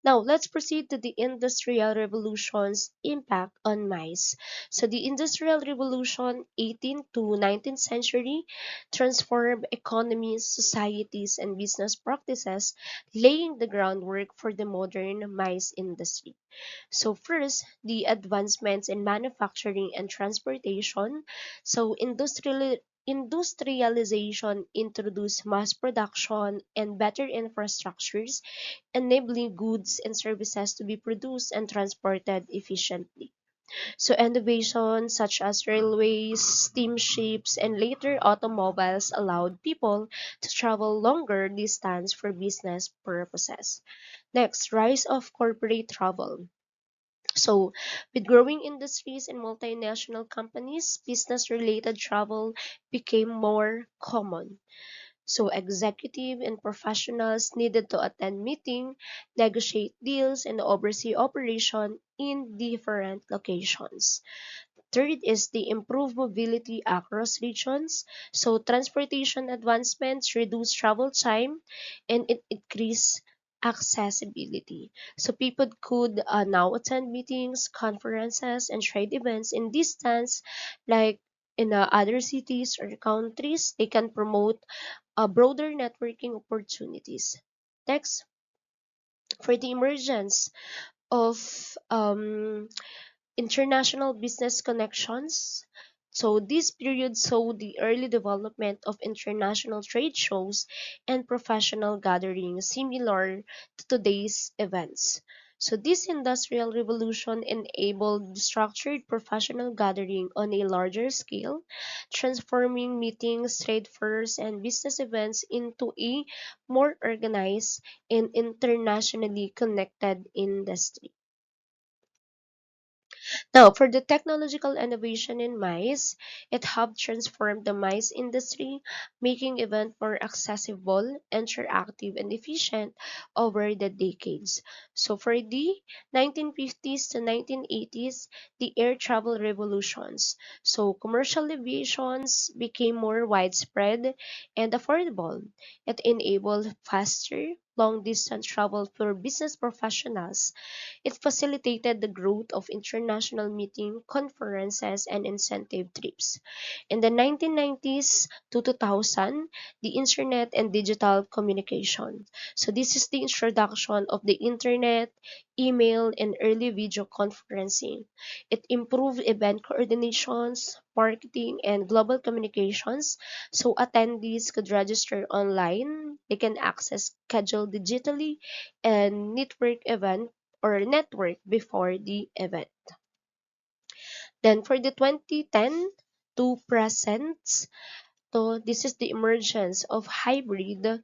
Now, let's proceed to the Industrial Revolution's impact on mice. So, the Industrial Revolution, 18th to 19th century, transformed economies, societies, and business practices, laying the groundwork for the modern mice industry. So first, the advancements in manufacturing and transportation. So industrialization introduced mass production and better infrastructures, enabling goods and services to be produced and transported efficiently. So innovations such as railways, steamships, and later automobiles allowed people to travel longer distance for business purposes. Next, rise of corporate travel. So, with growing industries and multinational companies, business related travel became more common. So, executive and professionals needed to attend meetings, negotiate deals, and oversee operation in different locations. Third is the improved mobility across regions. So, transportation advancements reduce travel time and it increase accessibility. So, people could now attend meetings, conferences, and trade events in distance, like in other cities or countries. They can promote broader networking opportunities. Next, for the emergence of international business connections. So this period saw the early development of international trade shows and professional gatherings similar to today's events. So this industrial revolution enabled structured professional gathering on a larger scale, transforming meetings, trade fairs, and business events into a more organized and internationally connected industry. Now, for the technological innovation in mice, it helped transform the mice industry, making event more accessible, interactive, and efficient over the decades. So, for the 1950s to 1980s, the air travel revolutions. So, commercial aviations became more widespread and affordable. It enabled faster, long distance travel for business professionals. It facilitated the growth of international meeting, conferences, and incentive trips. In the 1990s to 2000, the internet and digital communication. So this is the introduction of the internet, email, and early video conferencing. It improved event coordinations, marketing, and global communications. So attendees could register online, they can access schedule digitally, and network before the event. Then for the 2010 to present, so this is the emergence of hybrid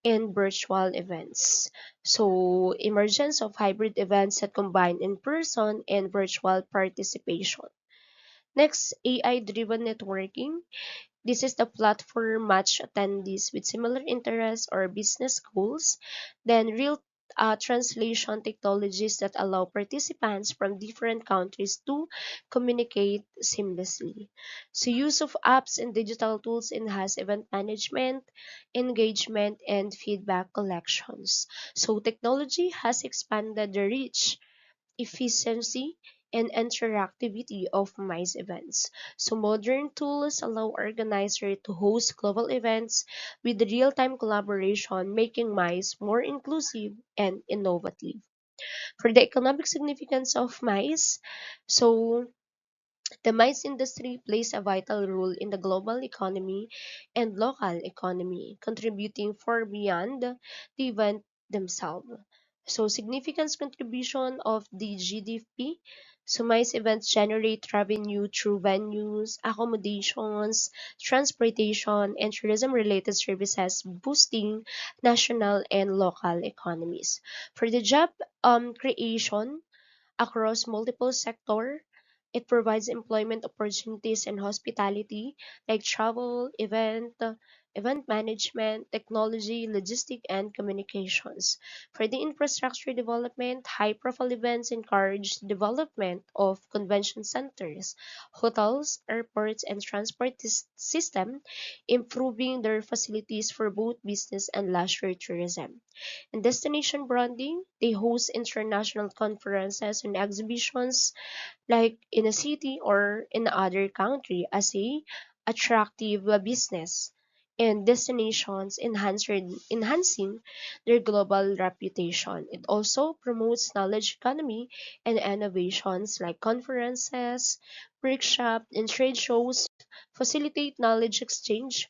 and virtual events. So emergence of hybrid events that combine in-person and virtual participation. Next, AI-driven networking. This is the platform match attendees with similar interests or business goals. Then real translation technologies that allow participants from different countries to communicate seamlessly. So use of apps and digital tools enhance event management, engagement, and feedback collections. So technology has expanded the reach, efficiency, and interactivity of MICE events. So modern tools allow organizers to host global events with real-time collaboration, making MICE more inclusive and innovative. For the economic significance of MICE, so the MICE industry plays a vital role in the global economy and local economy, contributing far beyond the event themselves. So, significant contribution of the GDP. So, MICE events generate revenue through venues, accommodations, transportation, and tourism-related services, boosting national and local economies. For the job creation, across multiple sectors. It provides employment opportunities in hospitality, like travel, event, event management, technology, logistic, and communications. For the infrastructure development, high-profile events encourage the development of convention centers, hotels, airports, and transport system, improving their facilities for both business and leisure tourism. In destination branding, they host international conferences and exhibitions like in a city or in other country as a attractive business and destinations enhancing their global reputation. It also promotes knowledge economy and innovations like conferences, workshops, and trade shows facilitate knowledge exchange,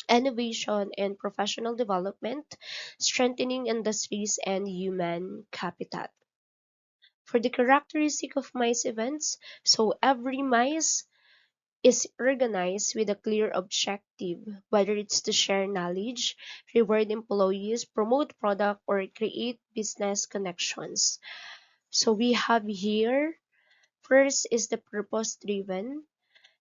innovation, and professional development, strengthening industries and human capital. For the characteristic of MICE events, so every MICE is organized with a clear objective, whether it's to share knowledge, reward employees, promote product, or create business connections. So we have here, first is the purpose driven.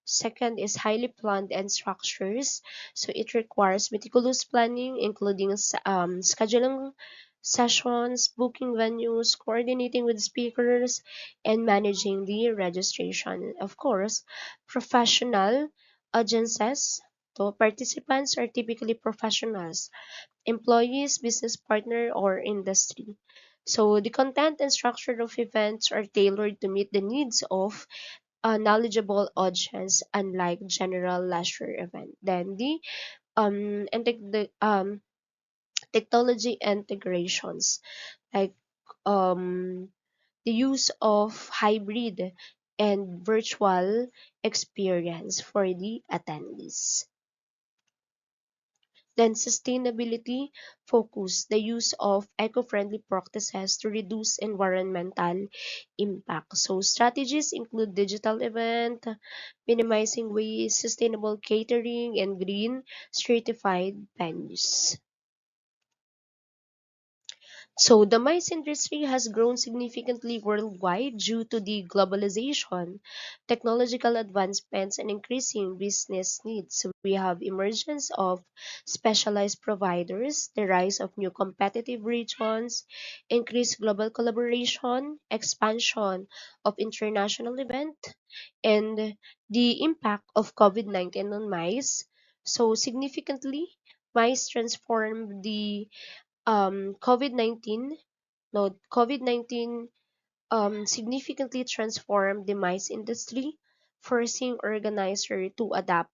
Second is highly planned and structures. So it requires meticulous planning, including scheduling sessions, booking venues, coordinating with speakers, and managing the registration. Of course, professional audiences. So participants are typically professionals, employees, business partner, or industry. So the content and structure of events are tailored to meet the needs of a knowledgeable audience, unlike general leisure event. Then the technology integrations, like um the use of hybrid and virtual experience for the attendees. Then sustainability focus the use of eco-friendly practices to reduce environmental impact. So strategies include digital event, minimizing waste, sustainable catering, and green certified venues. So the mice industry has grown significantly worldwide due to the globalization, technological advancements, and increasing business needs. So we have emergence of specialized providers, the rise of new competitive regions, increased global collaboration, expansion of international event, and the impact of COVID-19 on mice. So significantly, mice transformed the COVID-19, no, COVID-19 significantly transformed the mice industry, forcing organizers to adapt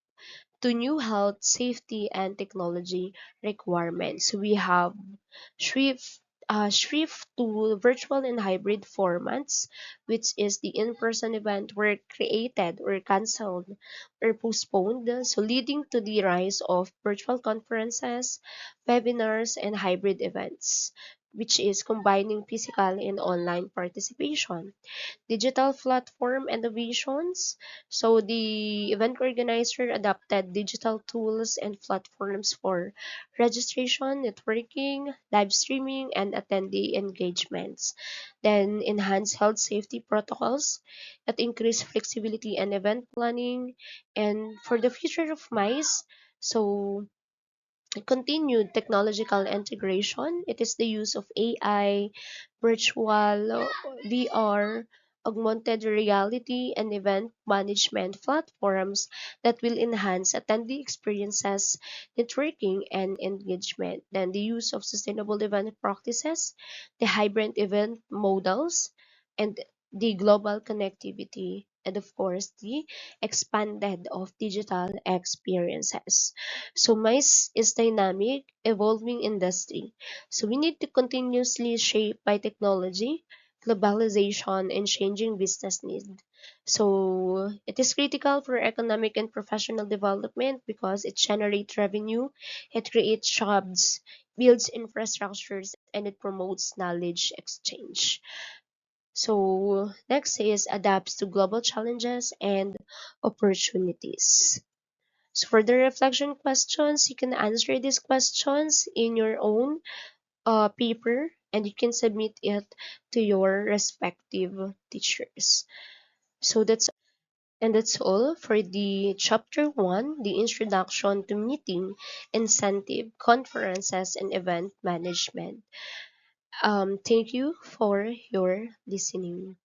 to new health, safety, and technology requirements. We have shift, shift to virtual and hybrid formats, which is the in-person event were created or cancelled or postponed, so leading to the rise of virtual conferences, webinars, and hybrid events, which is combining physical and online participation. Digital platform innovations. So the event organizer adopted digital tools and platforms for registration, networking, live streaming, and attendee engagements. Then enhance health safety protocols that increase flexibility and event planning. And for the future of MICE, so continued technological integration. It is the use of AI, virtual VR, augmented reality, and event management platforms that will enhance attendee experiences, networking, and engagement. Then the use of sustainable event practices, the hybrid event models, and the global connectivity, and of course the expanded of digital experiences. So MICE is dynamic, evolving industry. So we need to continuously shape by technology, globalization, and changing business needs. So it is critical for economic and professional development because it generates revenue, it creates jobs, builds infrastructures, and it promotes knowledge exchange. So next is adapts to global challenges and opportunities. So for the reflection questions, you can answer these questions in your own paper and you can submit it to your respective teachers. So that's And that's all for the chapter 1, the introduction to meeting, incentive, conferences, and event management. Thank you for your listening.